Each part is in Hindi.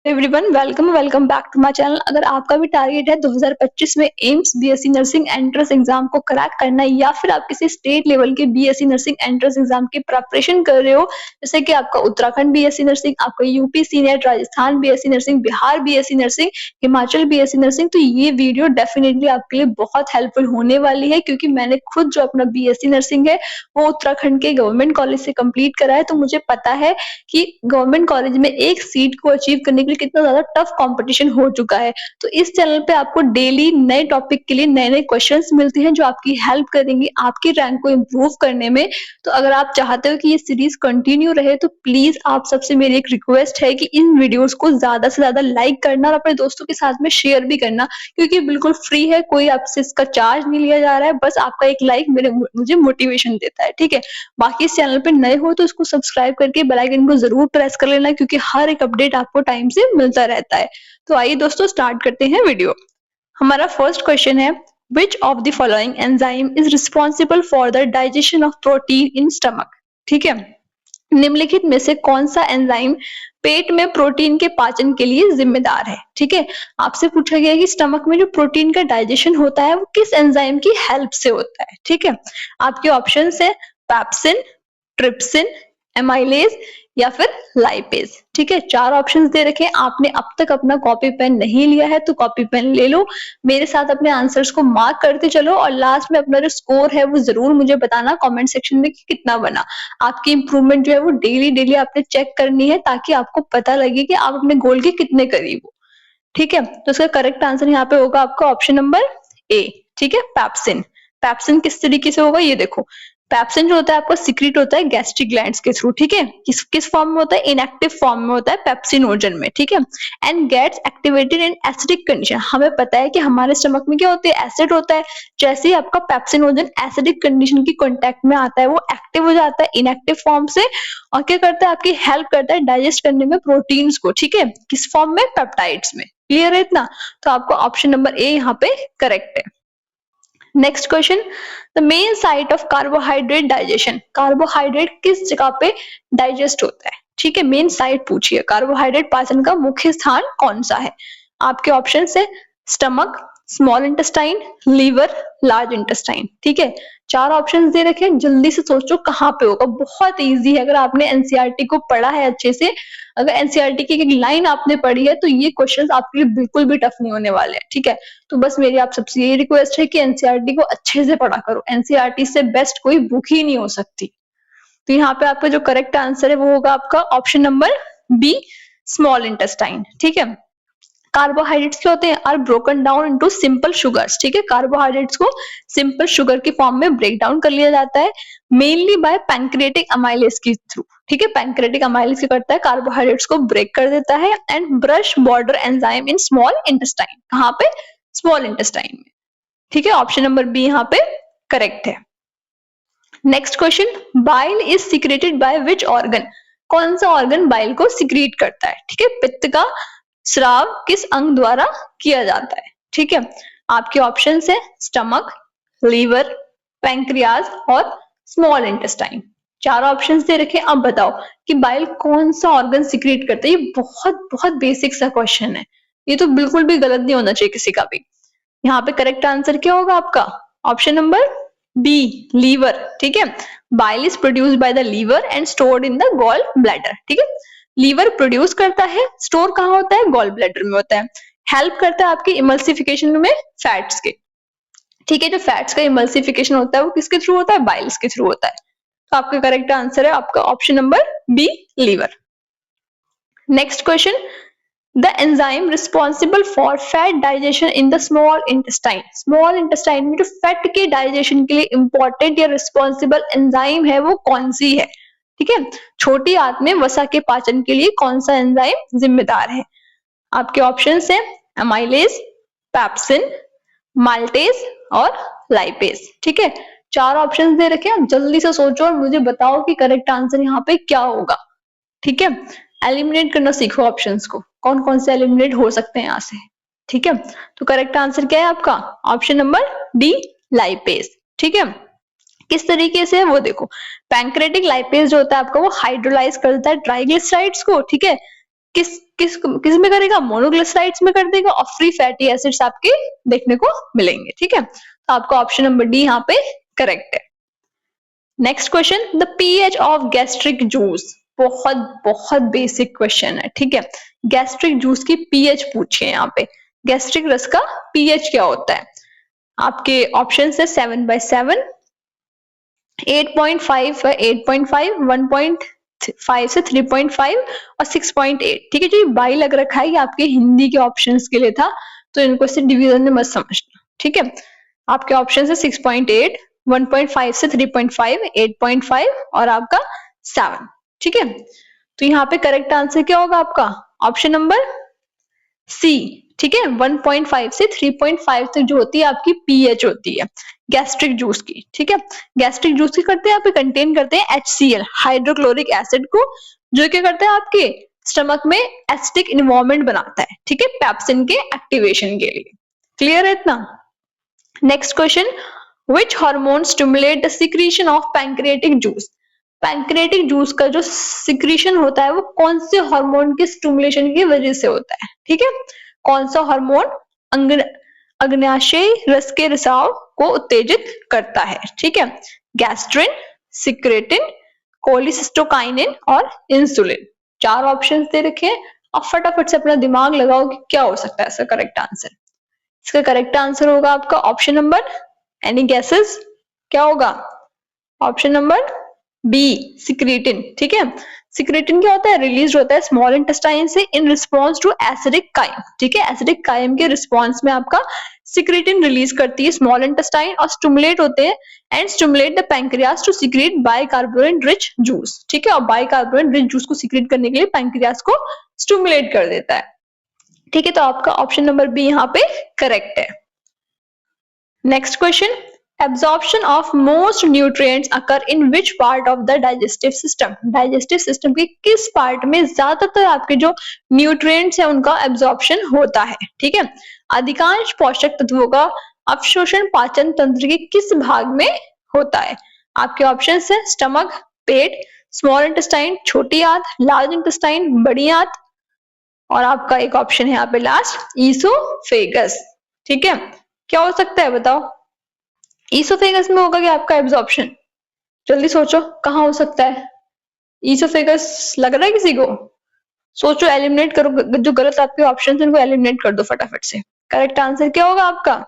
Everyone welcome back to my channel. अगर आपका भी टारगेट है 2025 में AIIMS BSc nursing entrance exam को क्रैक करना है या फिर आप किसी स्टेट लेवल के बीएससी नर्सिंग एंट्रेंस एग्जाम की प्रिपरेशन कर रहे हो, जैसे कि आपका उत्तराखंड बीएससी नर्सिंग, आपका UP CNET, Rajasthan BSc nursing, Bihar BSc nursing, Himachal BSc nursing, तो ये वीडियो डेफिनेटली आपके लिए बहुत हेल्पफुल होने वाली है क्योंकि मैंने खुद जो अपना बीएससी नर्सिंग है वो उत्तराखंड के गवर्नमेंट कॉलेज से कंप्लीट करा है। तो मुझे पता है कि गवर्नमेंट कॉलेज में एक सीट को अचीव करने के लिए कितना ज्यादा टफ कंपटीशन हो चुका है। तो इस चैनल पे आपको डेली नए टॉपिक के लिए नए नए क्वेश्चंस मिलते हैं जो आपकी हेल्प करेंगे आपकी रैंक को इम्प्रूव करने में। तो अगर आप चाहते हो कि ये सीरीज कंटिन्यू रहे तो प्लीज आप सबसे मेरी एक रिक्वेस्ट है कि इन वीडियोस को ज्यादा से ज्यादा लाइक करना और अपने दोस्तों के साथ में शेयर भी करना, क्योंकि बिल्कुल फ्री है, कोई आपसे इसका चार्ज नहीं लिया जा रहा है, बस आपका एक लाइक मुझे मोटिवेशन देता है। ठीक है, बाकी इस चैनल पे नए हो तो इसको सब्सक्राइब करके बेल आइकन को जरूर प्रेस कर लेना क्योंकि हर एक अपडेट आपको टाइम से मिलता रहता है। तो आइए दोस्तों स्टार्ट करते हैं वीडियो। हमारा फर्स्ट क्वेश्चन है, विच of the following enzyme is responsible for the digestion of protein in stomach. ठीक है, निम्नलिखित में से कौन सा एंजाइम पेट में प्रोटीन के पाचन के लिए जिम्मेदार है। ठीक है, आपसे पूछा गया है कि स्टमक में जो प्रोटीन का डाइजेशन होता है वो किस एंजाइम की हेल्प से होता है। ठीक है, आपके ऑप्शन है पेप्सिन, ट्रिप्सिन, एमाइलेज या फिर लाइपेज। ठीक है, चार ऑप्शंस दे रखे हैं। आपने अब तक अपना कॉपी पेन नहीं लिया है तो कॉपी पेन ले लो, मेरे साथ अपने आंसर्स को मार्क करते चलो और लास्ट में अपना जो स्कोर है वो जरूर मुझे बताना कमेंट सेक्शन में कि कितना बना। आपकी इंप्रूवमेंट जो है वो डेली डेली आपने चेक करनी है ताकि आपको पता लगे कि आप अपने गोल के कितने करीब हो। ठीक है, तो इसका करेक्ट आंसर यहाँ पे होगा आपका ऑप्शन नंबर ए। ठीक है, पैप्सिन। पैप्सिन किस तरीके से होगा ये देखो, पैप्सिन जो होता है आपका सीक्रेट होता है गैस्ट्रिक ग्लैंड्स के थ्रू। ठीक है, किस फॉर्म में होता है, इनएक्टिव फॉर्म में होता है पेप्सिनोजन में। ठीक है, and gets activated in acidic condition. हमें पता है कि हमारे स्टमक में क्या होता है, एसिड होता है। जैसे ही आपका पेप्सिनोजन एसिडिक कंडीशन की कांटेक्ट में आता है वो एक्टिव हो जाता है इनएक्टिव फॉर्म से और क्या करता है, आपकी हेल्प करता है डाइजेस्ट करने में प्रोटीन्स को। ठीक है, किस फॉर्म में, पेप्टाइड्स में। क्लियर है इतना? तो आपको ऑप्शन नंबर ए यहाँ पे करेक्ट है। Next question, the main site of carbohydrate digestion. Carbohydrate किस जगह पे डाइजेस्ट होता है। ठीक है, मेन साइट पूछिए, कार्बोहाइड्रेट पाचन का मुख्य स्थान कौन सा है। आपके ऑप्शन है stomach, small intestine, liver, large intestine. ठीक है, चार ऑप्शंस दे रखे हैं, जल्दी से सोचो कहाँ पे होगा। बहुत इजी है, अगर आपने एनसीईआरटी को पढ़ा है अच्छे से, अगर एनसीईआरटी की एक लाइन आपने पढ़ी है तो ये क्वेश्चंस आपके लिए बिल्कुल भी टफ नहीं होने वाले हैं। ठीक है, तो बस मेरी आप सबसे ये रिक्वेस्ट है कि एनसीईआरटी को अच्छे से पढ़ा करो, एनसीईआरटी से बेस्ट कोई बुक ही नहीं हो सकती। तो यहाँ पे आपका जो करेक्ट आंसर है वो होगा आपका option number B, small intestine. ठीक है, कार्बोहाइड्रेट्स क्या होते हैं, are broken down into simple sugars. ठीक है, कार्बोहाइड्रेट्स को सिंपल शुगर के फॉर्म में ब्रेक डाउन कर लिया जाता है मेनली बाय पैंक्रियाटिक अमाइलेज के थ्रू। ठीक है, पैंक्रियाटिक अमाइलेज क्या करता है, कार्बोहाइड्रेट्स को ब्रेक कर देता है and brush border enzyme in small intestine. कहाँ पे, स्मॉल इंटेस्टाइन में। ठीक है, ऑप्शन नंबर बी यहाँ पे करेक्ट है। Next question, bile is secreted by which organ. कौन सा ऑर्गन बाइल को सिक्रीट करता है। ठीक है, पित्त का स्राव किस अंग द्वारा किया जाता है। ठीक है, आपके ऑप्शन है स्टमक, लीवर, पैंक्रियाज और स्मॉल इंटेस्टाइन। चार ऑप्शंस दे रखे। अब बताओ कि बाइल कौन सा ऑर्गन सिक्रीट करता है। ये बहुत बहुत बेसिक सा क्वेश्चन है, ये तो बिल्कुल भी गलत नहीं होना चाहिए किसी का भी। यहाँ पे करेक्ट आंसर क्या होगा आपका, ऑप्शन नंबर बी, लीवर। ठीक है, bile is produced by the liver and stored in the gall bladder. ठीक है, लीवर प्रोड्यूस करता है, स्टोर कहाँ होता है, गॉल ब्लैडर में होता है। हेल्प करता है आपकी इमल्सिफिकेशन में फैट्स के। ठीक है, जो फैट्स का इमल्सिफिकेशन होता है वो किसके थ्रू होता है, बाइल्स के थ्रू होता है। तो आपका करेक्ट आंसर है आपका option number B, liver. Next question, the enzyme responsible for fat digestion in the small intestine. Small intestine में जो फैट के डाइजेशन के लिए इंपॉर्टेंट या रिस्पॉन्सिबल एंजाइम है वो कौन सी है। ठीक है, छोटी आंत में वसा के पाचन के लिए कौन सा एंजाइम जिम्मेदार है। आपके ऑप्शन है एमाइलेज, पैप्सिन, माल्टेज और लाइपेज। ठीक है, चार ऑप्शंस दे रखे हैं, जल्दी से सोचो और मुझे बताओ कि करेक्ट आंसर यहाँ पे क्या होगा। ठीक है, एलिमिनेट करना सीखो ऑप्शंस को, कौन कौन से एलिमिनेट हो सकते हैं यहाँ से। ठीक है, तो करेक्ट आंसर क्या है आपका, ऑप्शन नंबर डी, लाइपेज। ठीक है, किस तरीके से है वो देखो, पैंक्रेटिक लाइपेज जो होता है आपका वो हाइड्रोलाइज कर देता है ट्राइग्लिसराइड्स को। ठीक है, किस किस में करेगा, मोनोग्लिसराइड्स में कर देगा और फ्री फैटी एसिड्स आपके देखने को मिलेंगे। ठीक है, तो आपका ऑप्शन नंबर डी यहाँ पे करेक्ट है। Next question, the pH of gastric juice. बहुत बहुत बेसिक क्वेश्चन है। ठीक है, गैस्ट्रिक जूस की पीएच पूछी है यहाँ पे। गैस्ट्रिक रस का पीएच क्या होता है? आपके ऑप्शन है 7/7, 8.5 है, 8.5, 1.5 से 3.5 और 6.8। ठीक है, जो ये बाई लग रखा है ये आपके हिंदी के ऑप्शंस के लिए था, तो इनको से डिवीजन में मत समझना। ठीक है, आपके ऑप्शन है 6.8, 1.5 से 3.5, 8.5 और आपका 7। ठीक है, तो यहाँ पे करेक्ट आंसर क्या होगा आपका? Option number C. ठीक है, 1.5 से 3.5 तक जो होती है आपकी पीएच होती है गैस्ट्रिक जूस की। ठीक है, गैस्ट्रिक जूस की करते हैं आप कंटेन करते हैं HCl, हाइड्रोक्लोरिक एसिड को, जो क्या करता है आपके स्टमक में एसिडिक इन्वायरमेंट बनाता है। ठीक है, पेप्सिन के एक्टिवेशन के लिए। क्लियर है इतना? Next question, which hormone stimulate the secretion of pancreatic juice. Pancreatic juice का जो सिक्रीशन होता है वो कौन से हार्मोन के स्टिमुलेशन की वजह से होता है? ठीक है, कौन सा हार्मोन अग्न्याशय रस के रिसाव को उत्तेजित करता है? ठीक है, गैस्ट्रिन, सिक्रेटिन, कोलिसिस्टोकाइनिन और इंसुलिन। 4 ऑप्शंस दे रखे हैं। अब फटाफट से अपना दिमाग लगाओ कि क्या हो सकता है इसका करेक्ट आंसर। इसका करेक्ट आंसर होगा आपका ऑप्शन नंबर, एनी गेसेस, क्या होगा? Option number B, secretin. ठीक है, सिक्रेटिन क्या होता है? रिलीज होता है स्मॉल इंटेस्टाइन से in response to acidic chyme. ठीक है, एसिडिक काइम के रिस्पॉन्स में आपका सिक्रेटिन रिलीज करती है स्मॉल इंटेस्टाइन और स्टिमुलेट होते हैं and stimulate the pancreas to secrete bicarbonate rich juice. ठीक है, और बाइकार्बोनेट रिच जूस को सीक्रेट करने के लिए पैंक्रियास को स्टिमुलेट कर देता है। ठीक है, तो आपका ऑप्शन नंबर बी यहाँ पे करेक्ट है। Next question, absorption of most nutrients occur in which part of the digestive system. Digestive system के किस पार्ट में ज्यादातर आपके जो न्यूट्रिएंट्स है उनका एब्जॉर्प्शन होता है? ठीक है, अधिकांश पोषक तत्वों का अवशोषण पाचन तंत्र के किस भाग में होता है? आपके ऑप्शन है स्टमक, पेट, स्मॉल इंटेस्टाइन, छोटी आंत, लार्ज इंटेस्टाइन, बड़ी आंत और आपका एक ऑप्शन है यहाँ पे लास्ट, ईसोफेगस। ठीक है, क्या हो सकता है बताओ? ईसोफेगस में होगा क्या आपका एब्जॉर्प्शन? जल्दी सोचो कहाँ हो सकता है? ईसोफेगस लग रहा है किसी को? सोचो, एलिमिनेट करो, जो गलत आपके ऑप्शन है उनको एलिमिनेट कर दो फटाफट से। करेक्ट आंसर क्या होगा आपका?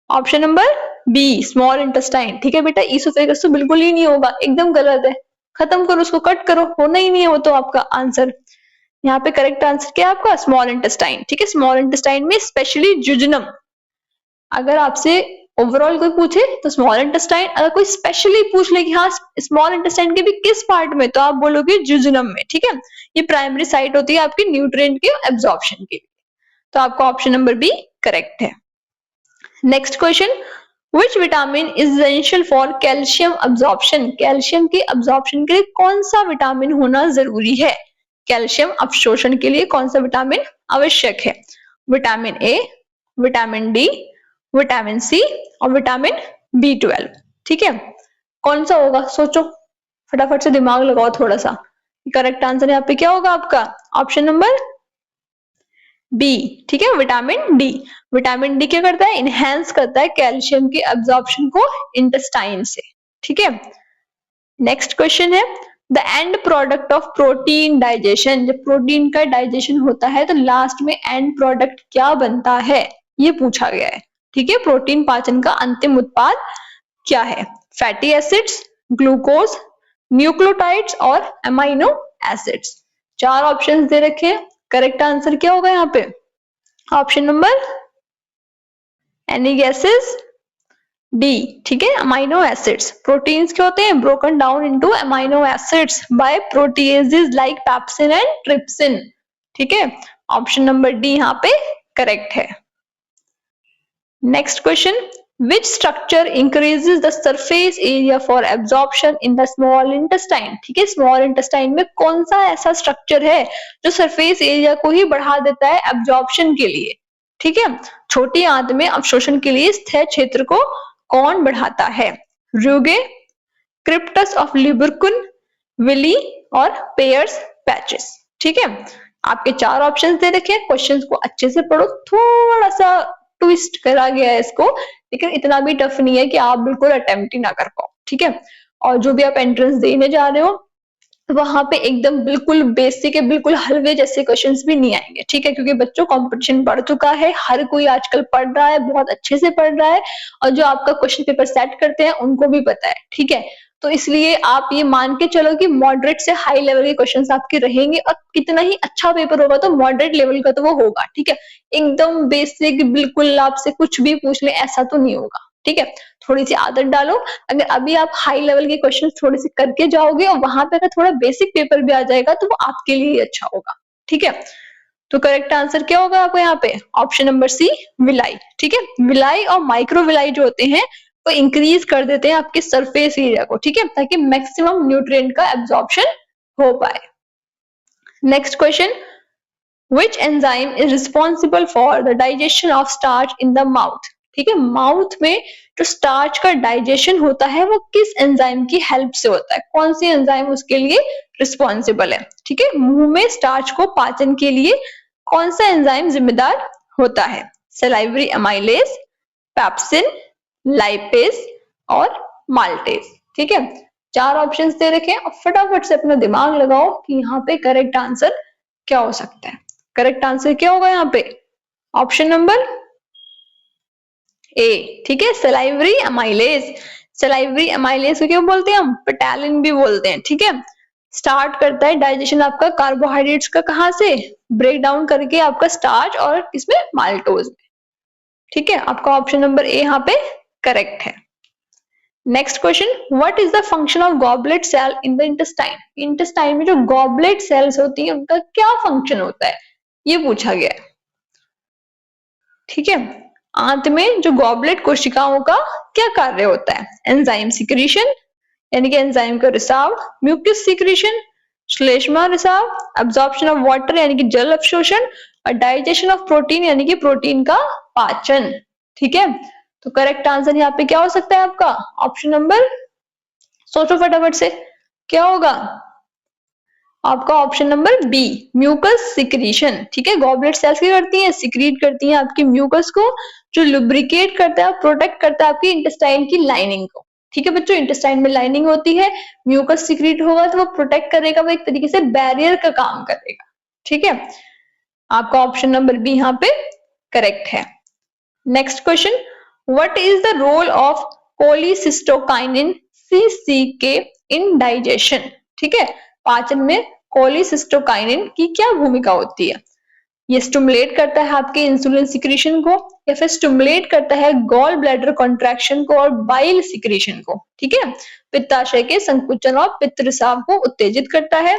Option number B, small intestine. ठीक है बेटा, ईसोफेगस तो बिल्कुल ही नहीं होगा, एकदम गलत है। खत्म करो उसको, कट करो, होना ही नहीं है वो तो आपका आंसर। यहाँ पे करेक्ट आंसर क्या है आपका? Small intestine. ठीक है, स्मॉल इंटेस्टाइन में स्पेशली जुजिनम। अगर आपसे ओवरऑल कोई पूछे तो स्मॉल इंटेस्टाइन, अगर कोई स्पेशली पूछ ले कि हाँ स्मॉल इंटेस्टाइन के भी किस पार्ट में, तो आप बोलोगे जुजिनम में। ठीक है, ये प्राइमरी साइट होती है आपकी न्यूट्रिएंट के एब्जॉर्प्शन की। तो आपका ऑप्शन नंबर बी करेक्ट है। Next question, which vitamin is essential for calcium absorption. Calcium के अब्जॉर्प्शन के लिए कौन सा विटामिन होना जरूरी है? कैल्शियम अवशोषण के लिए कौन सा विटामिन आवश्यक है? Vitamin A, vitamin D, vitamin C और विटामिन B12। ठीक है, कौन सा होगा? सोचो फटाफट से, दिमाग लगाओ थोड़ा सा। करेक्ट आंसर यहाँ पे क्या होगा आपका? Option number B. ठीक है, विटामिन डी। विटामिन डी क्या करता है? इनहेंस करता है कैल्शियम के एब्जॉर्प्शन को इंटेस्टाइन से। ठीक है, नेक्स्ट क्वेश्चन है, the end product of protein digestion. जब प्रोटीन का डाइजेशन होता है तो लास्ट में एंड प्रोडक्ट क्या बनता है, ये पूछा गया है। ठीक है, प्रोटीन पाचन का अंतिम उत्पाद क्या है? फैटी एसिड्स, ग्लूकोज, न्यूक्लियोटाइड्स और अमाइनो एसिड्स। 4 ऑप्शंस दे रखे हैं। करेक्ट आंसर क्या होगा यहाँ पे? Option number, any guesses? D. ठीक है, अमाइनो एसिड्स। प्रोटीन्स क्या होते हैं? Broken down into amino acids bye proteases like pepsin and trypsin. ठीक है, ऑप्शन नंबर डी यहाँ पे करेक्ट है। Next question, which structure increases the surface area for absorption in the small intestine। ठीक है, स्मॉल इंटेस्टाइन में कौन सा ऐसा स्ट्रक्चर है जो सरफेस एरिया को ही बढ़ा देता है एब्जॉर्प्शन के लिए? ठीक है, छोटी आंत में अवशोषण के लिए स्थित क्षेत्र को कौन बढ़ाता है? रूगे, क्रिप्टस ऑफ ल्यूबरकुन, विली और पेयर्स पैचेस। ठीक है, आपके 4 ऑप्शंस दे रखे हैं, क्वेश्चंस को अच्छे से पढ़ो, थोड़ा सा ट्विस्ट करा गया है इसको, लेकिन इतना भी टफ नहीं है कि आप बिल्कुल अटेम्प्ट ही ना कर पाओ, ठीक है। और जो भी आप एंट्रेंस देने जा रहे हो वहां पे एकदम बिल्कुल बेसिक है, बिल्कुल हलवे जैसे क्वेश्चंस भी नहीं आएंगे, ठीक है, क्योंकि बच्चों कंपटीशन बढ़ चुका है, हर कोई आजकल पढ़ रहा है, बहुत अच्छे से पढ़ रहा है, और जो आपका क्वेश्चन पेपर सेट करते हैं उनको भी पता है, ठीक है। तो इसलिए आप ये मान के चलो कि मॉडरेट से हाई लेवल के क्वेश्चंस आपके रहेंगे, और कितना ही अच्छा पेपर होगा तो मॉडरेट लेवल का तो वो होगा, ठीक है। एकदम बेसिक बिल्कुल आपसे कुछ भी पूछ ले ऐसा तो नहीं होगा, ठीक है। थोड़ी सी आदत डालो, अगर अभी आप हाई लेवल के क्वेश्चन थोड़े से करके जाओगे और वहां पे अगर थोड़ा बेसिक पेपर भी आ जाएगा तो वो आपके लिए अच्छा होगा, ठीक है। तो करेक्ट आंसर क्या होगा आपको यहाँ पे? ऑप्शन नंबर सी, विलाई, ठीक है। विलाई और माइक्रो विलाई जो होते हैं वो इंक्रीज कर देते हैं आपके सरफेस एरिया को, ठीक है, ताकि मैक्सिमम न्यूट्रिएंट का एब्जॉर्प्शन हो पाए। Next question, Which enzyme is responsible for the digestion of starch in the mouth? ठीक है, माउथ में जो स्टार्च का डाइजेशन होता है वो किस एंजाइम की हेल्प से होता है, कौन सी एंजाइम उसके लिए रिस्पॉन्सिबल है, ठीक है। मुंह में स्टार्च को पाचन के लिए कौन सा एंजाइम जिम्मेदार होता है? सलाइवरी एमाइलेज, पेप्सिन, लाइपेज और माल्टेज, ठीक है। 4 ऑप्शंस दे रखे हैं और फटाफट से अपना दिमाग लगाओ कि यहाँ पे करेक्ट आंसर क्या हो सकता है। करेक्ट आंसर क्या होगा यहाँ पे? ऑप्शन नंबर ए, ठीक है, सलाइवरी एमाइलेज। सलाइवरी एमाइलेज को क्या बोलते हैं हम? पेटालिन भी बोलते हैं, ठीक है। स्टार्ट करता है डाइजेशन आपका कार्बोहाइड्रेट्स का, कहां से? ब्रेक डाउन करके आपका स्टार्च और किसमें? माल्टोज में, ठीक है। आपका ऑप्शन नंबर ए यहाँ पे करेक्ट है। Next question, what is the function of goblet cell in the intestine? Intestine में जो गॉबलेट सेल्स होती हैं उनका क्या फंक्शन होता है, ये पूछा गया है, ठीक है। आंत में जो गॉबलेट कोशिकाओं का क्या कार्य होता है? एंजाइम सिक्रीशन यानी कि एंजाइम का रिसाव, म्यूकस सिक्रीशन, श्लेष्मा रिसाव, अब्जॉर्प्शन ऑफ वाटर यानी कि जल अवशोषण, और डाइजेशन ऑफ प्रोटीन यानी कि प्रोटीन का पाचन, ठीक है। तो करेक्ट आंसर यहाँ पे क्या हो सकता है आपका? ऑप्शन नंबर, सोचो फटाफट से, क्या होगा आपका? Option number B, mucus secretion, ठीक है। गॉबलेट सेल्स क्या करती हैं? सिक्रीट करती हैं आपकी म्यूकस को, जो लुब्रिकेट करता है, प्रोटेक्ट करता है आपकी इंटेस्टाइन की लाइनिंग को, ठीक है बच्चों। इंटेस्टाइन में लाइनिंग होती है, म्यूकस सिक्रीट होगा तो वो प्रोटेक्ट करेगा, वो एक तरीके से बैरियर का काम करेगा, ठीक है। आपका ऑप्शन नंबर बी यहाँ पे करेक्ट है। Next question, what is the role of cholecystokinin CCK in digestion? ठीक है, पाचन में कोलिसिस्टोकाइनिन की क्या भूमिका होती है? ये स्टिमुलेट करता है आपके इंसुलिन सिक्रीशन को, या फिर स्टिमुलेट करता है गॉल ब्लैडर कॉन्ट्रैक्शन को और बाइल सिक्रीशन को, ठीक है। पित्ताशय के संकुचन और पित्त रिसाव को उत्तेजित करता है।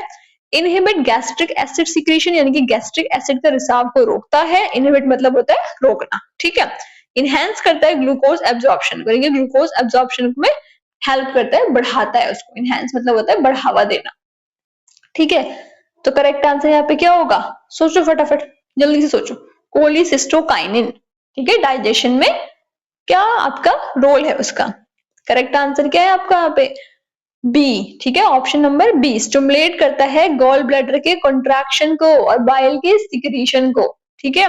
इनहिबिट गैस्ट्रिक एसिड सिक्रीशन यानी कि गैस्ट्रिक एसिड का रिसाव को रोकता है। इनहिबिट मतलब होता है रोकना, ठीक है। इनहेंस करता है ग्लूकोज एब्जॉर्प्शन को, यानी ग्लूकोज एब्जॉर्प्शन में हेल्प करता है, बढ़ाता है उसको। इनहेंस मतलब होता है बढ़ावा देना, ठीक है। तो करेक्ट आंसर यहाँ पे क्या होगा? सोचो फटाफट, जल्दी से सोचो। कोलिसिस्टोकाइनिन, ठीक है, डाइजेशन में क्या आपका रोल है उसका? करेक्ट आंसर क्या है आपका यहाँ पे? बी, ठीक है, ऑप्शन नंबर बी, स्टिमुलेट करता है गॉल ब्लैडर के कॉन्ट्रैक्शन को और बाइल के सिक्रीशन को, ठीक है।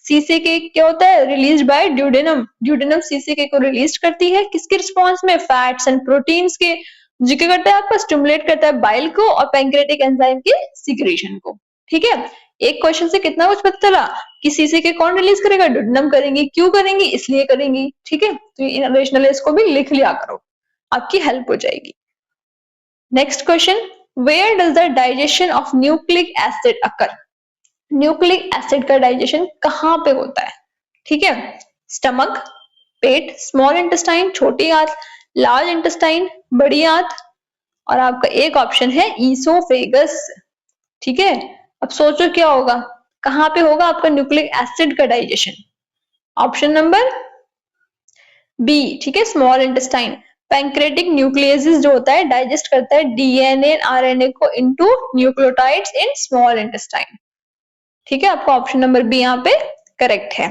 सीसीके क्या होता है? रिलीज बाय ड्यूडेनम, ड्यूडेनम सीसीके को रिलीज करती है, किसके रिस्पॉन्स में? फैट्स एंड प्रोटीन्स के। जो क्या करता है आपका? स्टिमुलेट करता है बाइल को और पैंक्रियाटिक एंजाइम के सिक्रीशन को, ठीक है। एक क्वेश्चन से कितना कुछ पता चला कि सीसीके कौन रिलीज करेगा? ड्यूडेनम करेंगी। क्यों करेंगी? इसलिए करेंगी, ठीक है। तो इन रेशनल को भी लिख लिया करो, आपकी हेल्प हो जाएगी। Next question, where does the digestion of nucleic acid occur? Nucleic acid का डाइजेशन कहाँ पे होता है? ठीक है, स्टमक, पेट, स्मॉल इंटेस्टाइन छोटी आंत, लार्ज इंटेस्टाइन बड़ी आंत, और आपका एक ऑप्शन है ईसोफेगस, ठीक है। अब सोचो क्या होगा, कहाँ पे होगा आपका न्यूक्लिक एसिड का डाइजेशन? ऑप्शन नंबर बी, ठीक है, स्मॉल इंटेस्टाइन। पैंक्रेटिक न्यूक्लियस जो होता है डाइजेस्ट करता है डीएनए आरएनए को into nucleotides in small intestine, ठीक है। आपका ऑप्शन नंबर बी यहाँ पे करेक्ट है।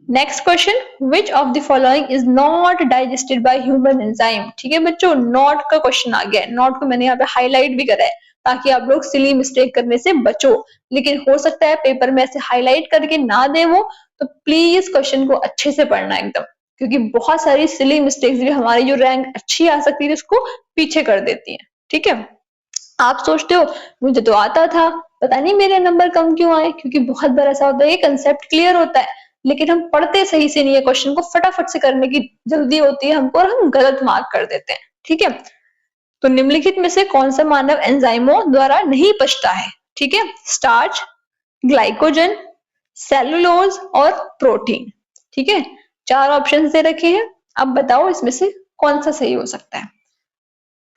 Next question, which of the following is not digested by human enzyme? ठीक है बच्चों, नॉट का क्वेश्चन आ गया है। नॉट को मैंने यहाँ पे हाईलाइट भी करा है। ताकि आप लोग सिली मिस्टेक करने से बचो। लेकिन हो सकता है पेपर में ऐसे हाईलाइट करके ना दे वो, तो प्लीज क्वेश्चन को अच्छे से पढ़ना एकदम, क्योंकि बहुत सारी सिली मिस्टेक्स भी हमारी जो रैंक अच्छी आ सकती है उसको पीछे कर देती है। ठीक है, आप सोचते हो मुझे तो आता था, पता नहीं मेरे नंबर कम क्यों आए, क्योंकि बहुत बार ऐसा होता है कि कंसेप्ट क्लियर होता है लेकिन हम पढ़ते सही से नहीं है, क्वेश्चन को फटाफट से करने की जल्दी होती है हमको और हम गलत मार्क कर देते हैं। ठीक है, तो निम्नलिखित में से कौन सा मानव एंजाइमों द्वारा नहीं पचता है? ठीक है, स्टार्च, ग्लाइकोजन, सेलुलोज और प्रोटीन। ठीक है, 4 ऑप्शंस दे रखे हैं, अब बताओ इसमें से कौन सा सही हो सकता है?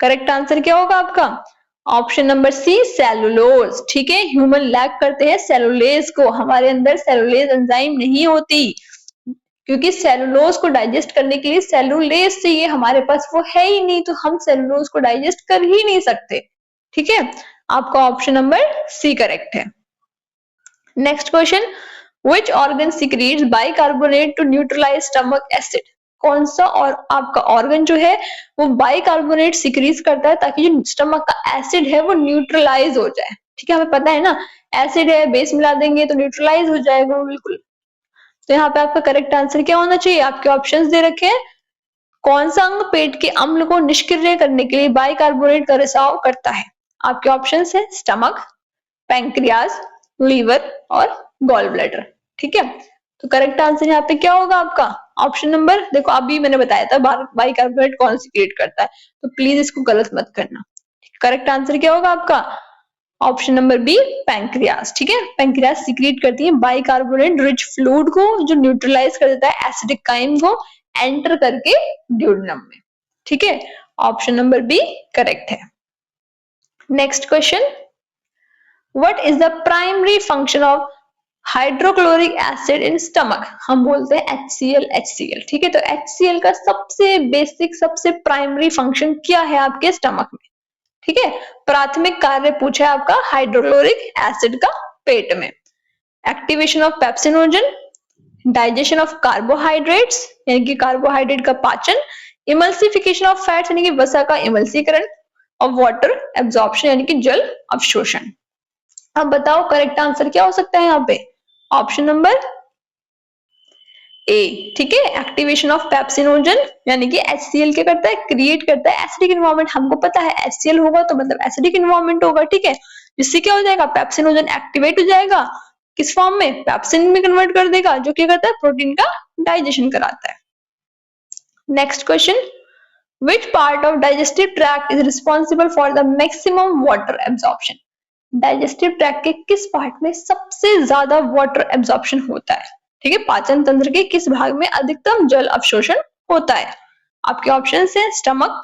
करेक्ट आंसर क्या होगा आपका? Option number C, cellulose. ठीक है, ह्यूमन लैक करते हैं सेलुलेज को, हमारे अंदर सेलुलेज एंजाइम नहीं होती, क्योंकि सेलुलोज को डाइजेस्ट करने के लिए सेलुलेज चाहिए, हमारे पास वो है ही नहीं, तो हम सेलुलोज को डाइजेस्ट कर ही नहीं सकते। ठीक है, आपका ऑप्शन नंबर सी करेक्ट है। Next question, which organ secretes bicarbonate to neutralize stomach acid? कौन सा और आपका ऑर्गन जो है वो बाइकार्बोनेट सिक्रीट करता है ताकि जो स्टमक का एसिड है वो न्यूट्रलाइज हो जाए। ठीक है, हमें पता है ना, एसिड है, बेस मिला देंगे तो न्यूट्रलाइज हो जाएगा बिल्कुल। तो यहाँ पे आपका करेक्ट आंसर क्या होना चाहिए? आपके ऑप्शंस दे रखे हैं, कौन सा अंग पेट के अम्ल को निष्क्रिय करने के लिए बाइकार्बोनेट का रिसाव करता है? आपके ऑप्शंस है स्टमक, पैंक्रियाज, लीवर और गॉल ब्लैडर। ठीक है, तो करेक्ट आंसर यहाँ पे क्या होगा आपका? ऑप्शन नंबर, देखो अभी मैंने बताया था बाइकार्बोनेट कौन सिक्रीट करता है, तो प्लीज इसको गलत मत करना। करेक्ट आंसर क्या होगा आपका? Option number B, pancreas. ठीक है, पैंक्रियाज सिक्रीट करती है बाइकार्बोनेट रिच फ्लूइड को, जो न्यूट्रलाइज कर देता है एसिडिक काइम को एंटर करके ड्यूडेनम में। ठीक है, ऑप्शन नंबर बी करेक्ट है। Next question, what is the primary function of hydrochloric acid in stomach? हम बोलते हैं HCl HCl। ठीक है, तो HCl का सबसे बेसिक सबसे प्राइमरी फंक्शन क्या है आपके स्टमक में? ठीक है, प्राथमिक कार्य पूछा है आपका हाइड्रोक्लोरिक एसिड का पेट में। Activation of pepsinogen, digestion of carbohydrates यानी कि कार्बोहाइड्रेट का पाचन, इमल्सिफिकेशन ऑफ फैट्स यानी कि वसा का इमल्सीकरण, और वाटर एब्जॉर्प्शन यानी कि जल अवशोषण। अब बताओ करेक्ट आंसर क्या हो सकता है यहाँ पे? Option number A. ठीक है, एक्टिवेशन ऑफ पेप्सिनोजन यानी कि HCl क्या करता है? क्रिएट करता है एसिडिक एनवायरनमेंट। हमको पता है HCl होगा तो मतलब एसिडिक एनवायरनमेंट होगा। ठीक है, जिससे क्या हो जाएगा? पेप्सिनोजन एक्टिवेट हो जाएगा, किस फॉर्म में? पेप्सिन में कन्वर्ट कर देगा, जो क्या करता है? प्रोटीन का डाइजेशन कराता है। Next question, which part of digestive tract is responsible for the maximum water absorption? Digestive tract के किस पार्ट में सबसे ज्यादा वाटर एब्जॉर्प्शन होता है? ठीक है, पाचन तंत्र के किस भाग में अधिकतम जल अवशोषण होता है? आपके ऑप्शन है stomach,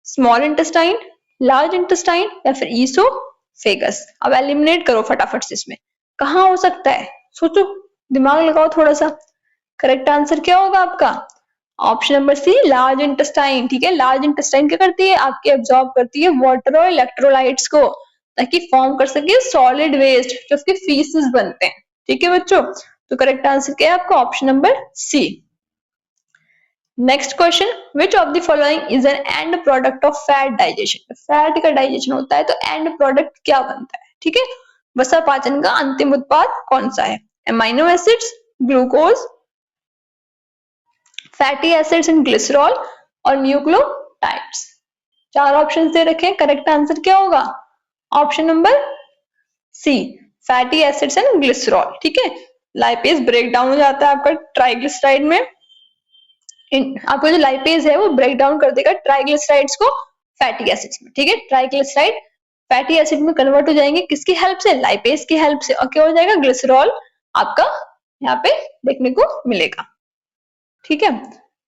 small intestine, large intestine या फिर ईसोफेगस। अब एलिमिनेट करो फटाफट से, इसमें कहाँ हो सकता है? सोचो, दिमाग लगाओ थोड़ा सा। करेक्ट आंसर क्या होगा आपका? Option number C, large intestine. ठीक है, लार्ज इंटेस्टाइन क्या करती है? आपके एब्जॉर्ब करती है वाटर और इलेक्ट्रोलाइट्स को, ताकि फॉर्म कर सके सॉलिड वेस्ट जो उसके फीसेस बनते हैं। ठीक है बच्चों, तो करेक्ट आंसर क्या है आपका? Option number C. Next question, which of the following is an end product of fat digestion? Fat का डाइजेशन होता है तो एंड प्रोडक्ट क्या बनता है? ठीक है, वसा पाचन का अंतिम उत्पाद कौन सा है? Amino acids, glucose, fatty acids and glycerol और न्यूक्लियोटाइड्स। 4 ऑप्शंस दे रखे हैं, करेक्ट आंसर क्या होगा? Option number C, fatty acids and glycerol. ठीक है, लाइपेज ब्रेक डाउन हो जाता है आपका ट्राइग्लिसराइड में, आपका जो लाइपेज है वो ब्रेक डाउन कर देगा ट्राइग्लिसराइड्स को फैटी एसिड्स में। ठीक है, ट्राइग्लिसराइड फैटी एसिड में कन्वर्ट हो जाएंगे, किसकी हेल्प से? लाइपेज की हेल्प से, और क्या हो जाएगा? ग्लिसरॉल आपका यहाँ पे देखने को मिलेगा। ठीक है,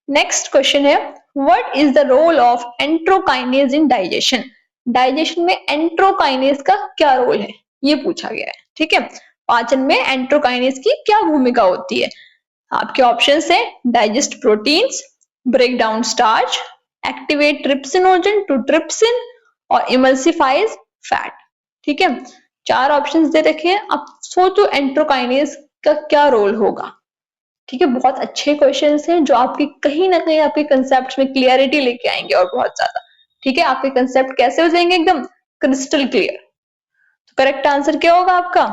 नेक्स्ट क्वेश्चन है, what is the role of enterokinase in digestion? Digestion में एंट्रोकाइनेज का क्या रोल है, ये पूछा गया है। ठीक है, पाचन में एंट्रोकाइनेज की क्या भूमिका होती है? आपके ऑप्शन है digest proteins, break down starch, activate trypsinogen to trypsin और इमल्सिफाइज फैट। ठीक है, 4 ऑप्शंस दे रखे हैं, अब सोचो एंट्रोकाइनेज का क्या रोल होगा। ठीक है, बहुत अच्छे क्वेश्चंस हैं जो आपके कहीं ना कहीं आपके कंसेप्ट में क्लियरिटी लेके आएंगे और बहुत ज्यादा। ठीक है, आपके कंसेप्ट कैसे हो जाएंगे? एकदम क्रिस्टल क्लियर। तो करेक्ट आंसर क्या होगा आपका?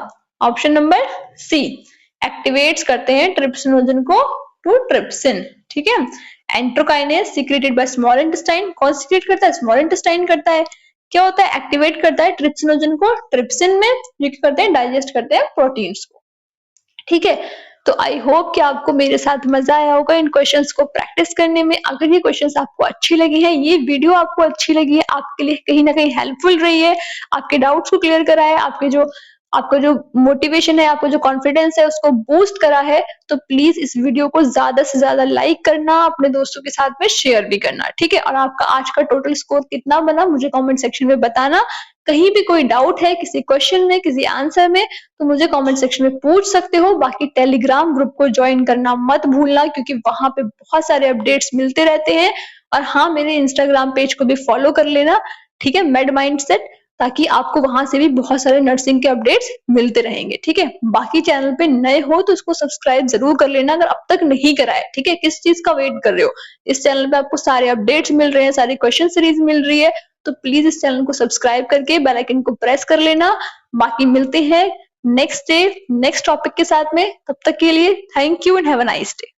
ऑप्शन नंबर सी, एक्टिवेट्स करते हैं ट्रिप्सिनोजन को टू ट्रिप्सिन। ठीक है, enterokinase secreted by small intestine, कौन सीक्रेट करता है? स्मॉल इंटेस्टाइन करता है। क्या होता है? एक्टिवेट करता है ट्रिप्सिनोजन को ट्रिप्सिन में, जो क्या करते हैं? डाइजेस्ट करते हैं प्रोटीन्स को। ठीक है, तो आई होप कि आपको मेरे साथ मजा आया होगा इन क्वेश्चंस को प्रैक्टिस करने में। अगर ये क्वेश्चंस आपको अच्छी लगी है, ये वीडियो आपको अच्छी लगी है, आपके लिए कहीं ना कहीं हेल्पफुल रही है, आपके डाउट्स को क्लियर करा है, आपका जो मोटिवेशन है, आपको जो कॉन्फिडेंस है, उसको बूस्ट करा है, तो प्लीज इस वीडियो को ज्यादा से ज्यादा लाइक करना, अपने दोस्तों के साथ में शेयर भी करना। ठीक है, और आपका आज का टोटल स्कोर कितना बना मुझे कमेंट सेक्शन में बताना। कहीं भी कोई डाउट है किसी क्वेश्चन में, किसी आंसर में, तो मुझे कमेंट सेक्शन में पूछ सकते हो। बाकी टेलीग्राम ग्रुप को ज्वाइन करना मत भूलना, क्योंकि वहां पे बहुत सारे अपडेट्स मिलते रहते हैं। और हाँ, मेरे इंस्टाग्राम पेज को भी फॉलो कर लेना, ठीक है, मेड माइंडसेट, ताकि आपको वहां से भी बहुत सारे नर्सिंग के अपडेट्स मिलते रहेंगे। ठीक है, बाकी चैनल पे नए हो तो उसको सब्सक्राइब जरूर कर लेना अगर अब तक नहीं करा है। ठीक है, किस चीज का वेट कर रहे हो? इस चैनल पे आपको सारे अपडेट्स मिल रहे हैं, सारी क्वेश्चन सीरीज मिल रही है, तो प्लीज इस चैनल को सब्सक्राइब करके बेल आइकन को प्रेस कर लेना। बाकी मिलते हैं नेक्स्ट डे नेक्स्ट टॉपिक के साथ में, तब तक के लिए thank you and have a nice day.